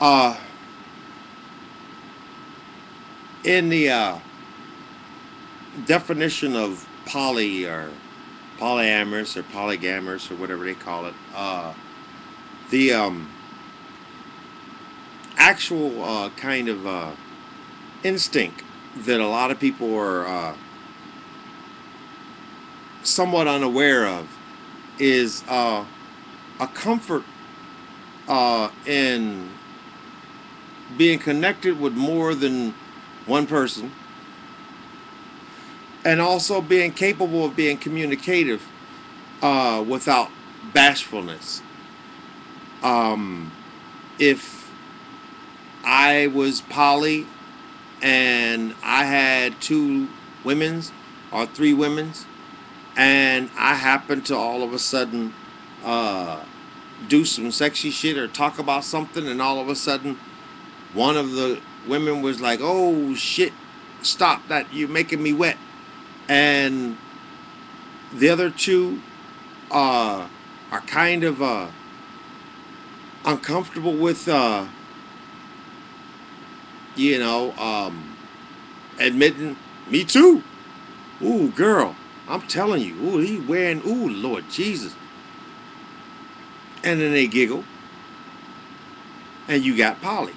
Uh, in the definition of poly or polyamorous or polygamorous or whatever they call it, the actual kind of instinct that a lot of people are somewhat unaware of is a comfort in being connected with more than one person, and also being capable of being communicative without bashfulness. Um, if I was poly and I had two women's or three women's, and I happened to all of a sudden uh, do some sexy shit or talk about something, and all of a sudden one of the women was like, "Oh shit, stop that! You're making me wet," and the other two are kind of uncomfortable with, you know, admitting, "Me too." Ooh, girl, I'm telling you. Ooh, he wearing. Ooh, Lord Jesus. And then they giggle, and you got Polly.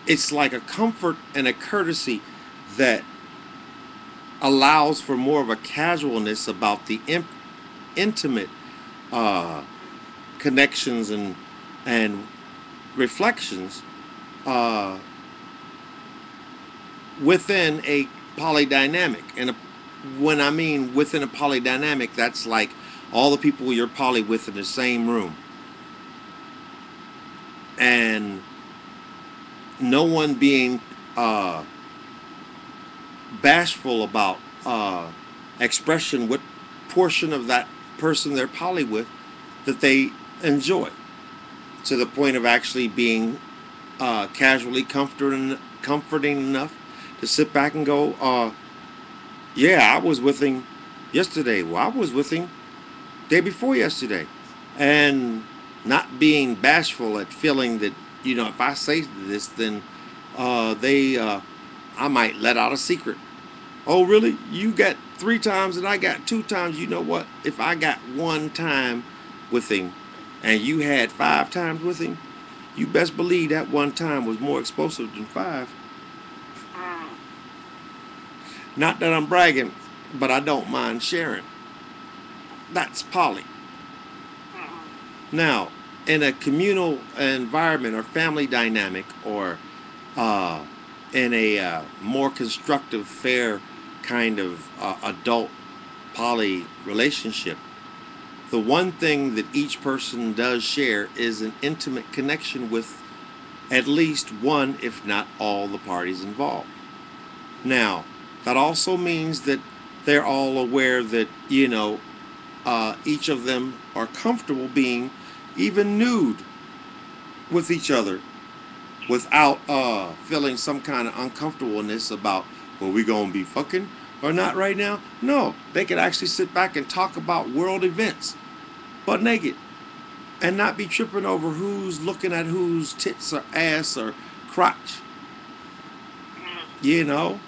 It's like a comfort and a courtesy that allows for more of a casualness about the intimate uh, connections and reflections uh, within a polydynamic. And when I mean within a polydynamic, that's like all the people you're poly with in the same room, and no one being uh, bashful about expression what portion of that person they're poly with that they enjoy, to the point of actually being casually comforting enough to sit back and go, yeah, I was with him yesterday. Well, I was with him day before yesterday. And not being bashful at feeling that, if I say this, then I might let out a secret. Oh, really? You got three times and I got two times. You know what? If I got one time with him and you had five times with him, you best believe that one time was more explosive than five. Not that I'm bragging, but I don't mind sharing. That's poly. Now, in a communal environment or family dynamic, or uh, in a more constructive, fair kind of adult poly relationship, the one thing that each person does share is an intimate connection with at least one, if not all, the parties involved. Now, that also means that they're all aware that, each of them are comfortable being even nude with each other without feeling some kind of uncomfortableness about, well, we gonna be fucking or not right now. No, they could actually sit back and talk about world events, butt naked, and not be tripping over who's looking at whose tits or ass or crotch. You know,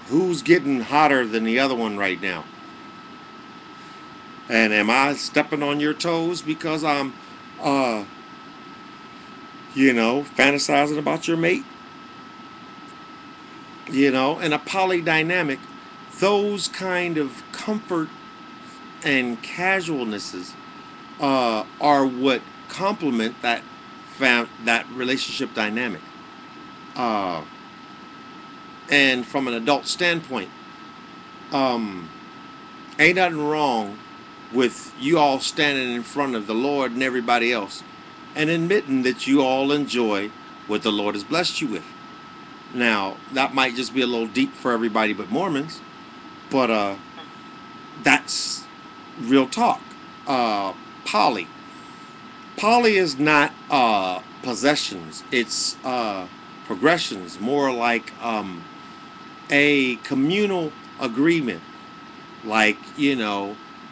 who's getting hotter than the other one right now. And am I stepping on your toes because I'm, uh, fantasizing about your mate? In a polydynamic, those kind of comfort and casualnesses are what complement that relationship dynamic. Uh, and from an adult standpoint, um, ain't nothing wrong with you all standing in front of the Lord and everybody else and admitting that you all enjoy what the Lord has blessed you with. Now, that might just be a little deep for everybody but Mormons, but that's real talk. Poly. Poly is not possessions, it's progressions, more like a communal agreement, like,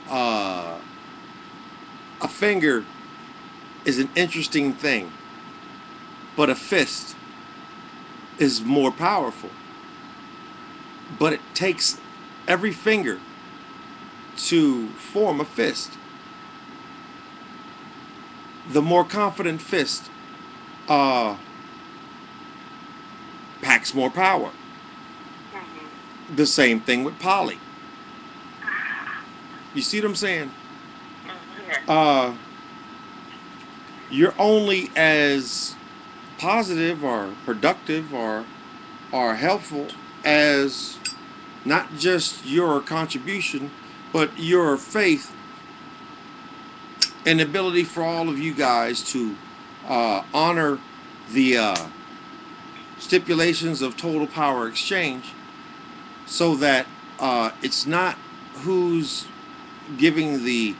uh, a finger is an interesting thing, but a fist is more powerful. But it takes every finger to form a fist. The more confident fist packs more power. The same thing with poly. You see what I'm saying? You're only as positive or productive or helpful as not just your contribution, but your faith and ability for all of you guys to honor the stipulations of total power exchange, so that it's not who's giving the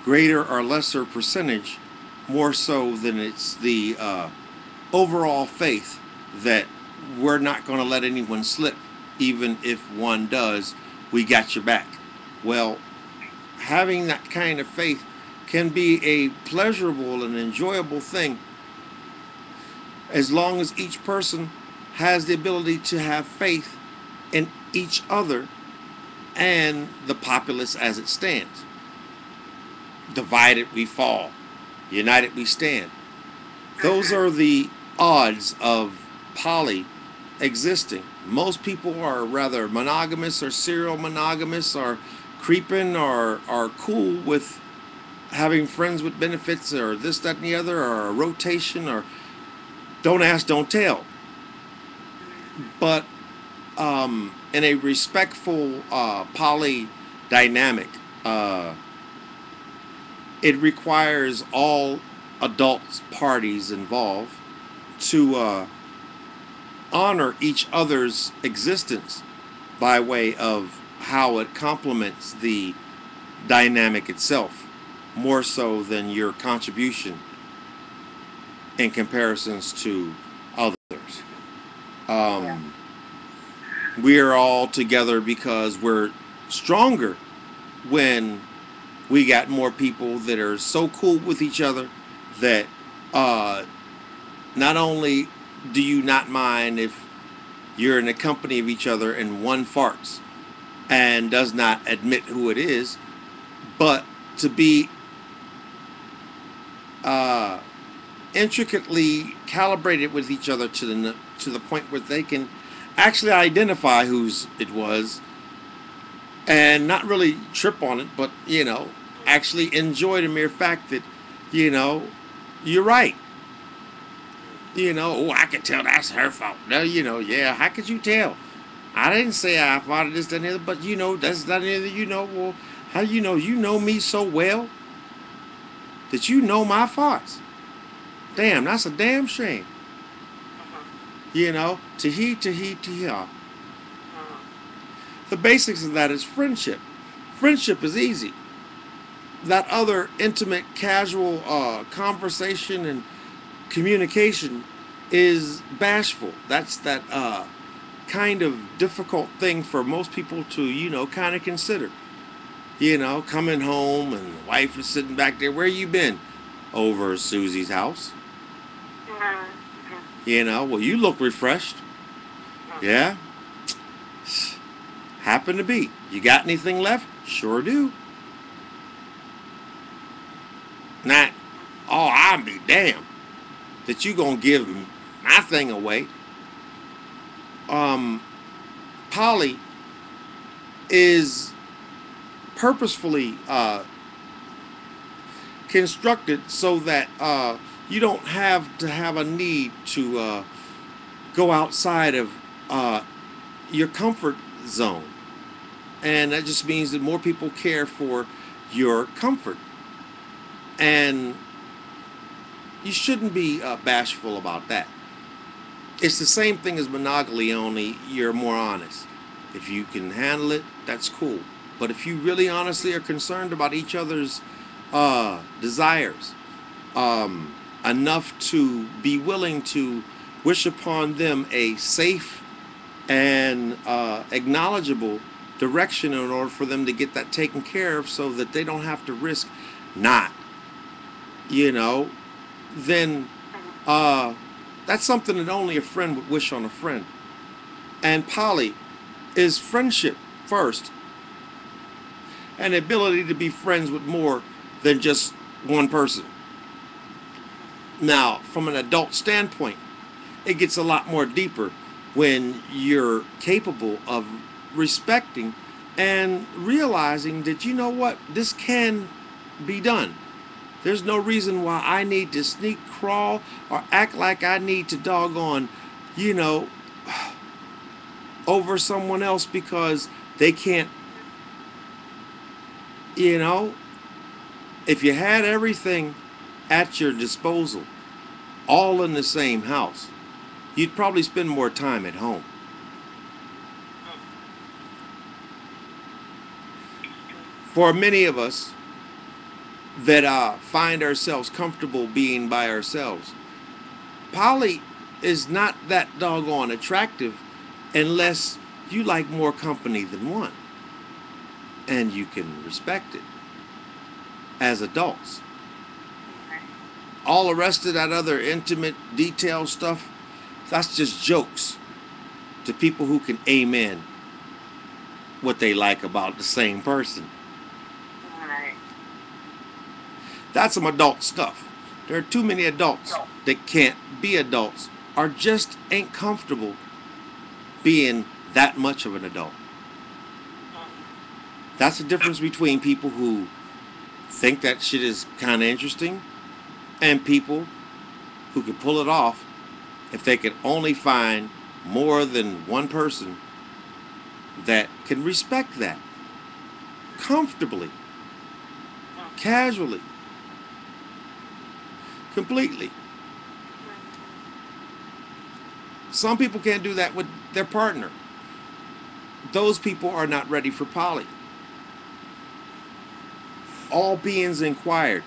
greater or lesser percentage, more so than it's the overall faith that we're not going to let anyone slip. Even if one does, we got your back. Well, having that kind of faith can be a pleasurable and enjoyable thing, as long as each person has the ability to have faith in each other and the populace as it stands. Divided we fall, united we stand. Those are the odds of poly existing. Most people are rather monogamous or serial monogamous or creeping or are cool with having friends with benefits or this, that, and the other, or a rotation, or don't ask, don't tell. But in a respectful poly dynamic, it requires all adult parties involved to honor each other's existence by way of how it complements the dynamic itself, more so than your contribution in comparisons to others. We are all together because we're stronger when we got more people that are so cool with each other that not only do you not mind if you're in the company of each other and one farts and does not admit who it is, but to be intricately calibrated with each other to the point where they can actually identify whose it was and not really trip on it, but actually enjoy the mere fact that you're right. Oh, I can tell that's her fault. No, yeah, how could you tell? I didn't say I thought this, that, and the other, but that's not anything, well, how you know me so well that you know my thoughts. Damn, that's a damn shame. To he, the basics of that is friendship. Friendship is easy. That other intimate, casual conversation and communication is bashful. That's that kind of difficult thing for most people to, kind of consider. Coming home and the wife is sitting back there. Where you been? Over at Susie's house. Well, you look refreshed. Yeah? Happen to be. You got anything left? Sure do. Not, oh, I'll be damned that you gonna give my thing away. Poly is purposefully constructed so that you don't have to have a need to go outside of your comfort zone. And that just means that more people care for your comfort. And you shouldn't be bashful about that. It's the same thing as monogamy, only you're more honest. If you can handle it, that's cool. But if you really honestly are concerned about each other's desires, enough to be willing to wish upon them a safe and acknowledgeable direction in order for them to get that taken care of, so that they don't have to risk not you know, then uh, that's something that only a friend would wish on a friend. And poly is friendship first, and the ability to be friends with more than just one person. Now, from an adult standpoint, it gets a lot more deeper when you're capable of respecting and realizing that, you know what, this can be done. There's no reason why I need to sneak crawl or act like I need to doggone, you know, over someone else because they can't, you know, if you had everything at your disposal, all in the same house, you'd probably spend more time at home. For many of us that find ourselves comfortable being by ourselves, poly is not that doggone attractive unless you like more company than one, and you can respect it as adults. All the rest of that other intimate detail stuff, that's just jokes to people who can amen what they like about the same person. Right. That's some adult stuff. There are too many adults that can't be adults or just ain't comfortable being that much of an adult. That's the difference between people who think that shit is kind of interesting and people who can pull it off if they can only find more than one person that can respect that comfortably, casually, completely. Some people can't do that with their partner. Those people are not ready for poly. All beings inquired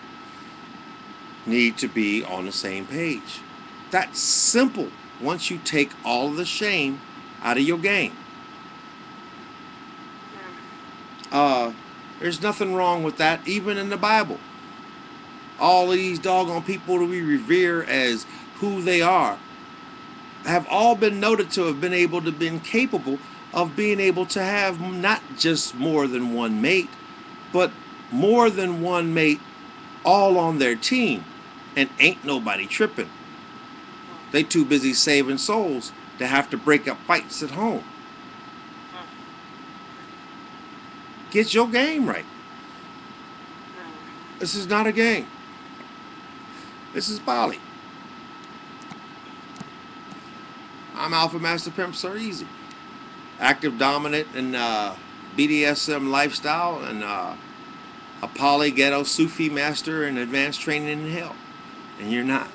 need to be on the same page. That's simple once you take all of the shame out of your game. Uh, there's nothing wrong with that, even in the Bible. All these doggone people that we revere as who they are have all been noted to have been able to been capable of being able to have not just more than one mate, but more than one mate all on their team, and ain't nobody tripping. They too busy saving souls to have to break up fights at home. Get your game right. This is not a game. This is poly. I'm Alpha Master Pimp Sir Easy. Active dominant and BDSM lifestyle, and a poly ghetto Sufi master and advanced training in hell. And you're not.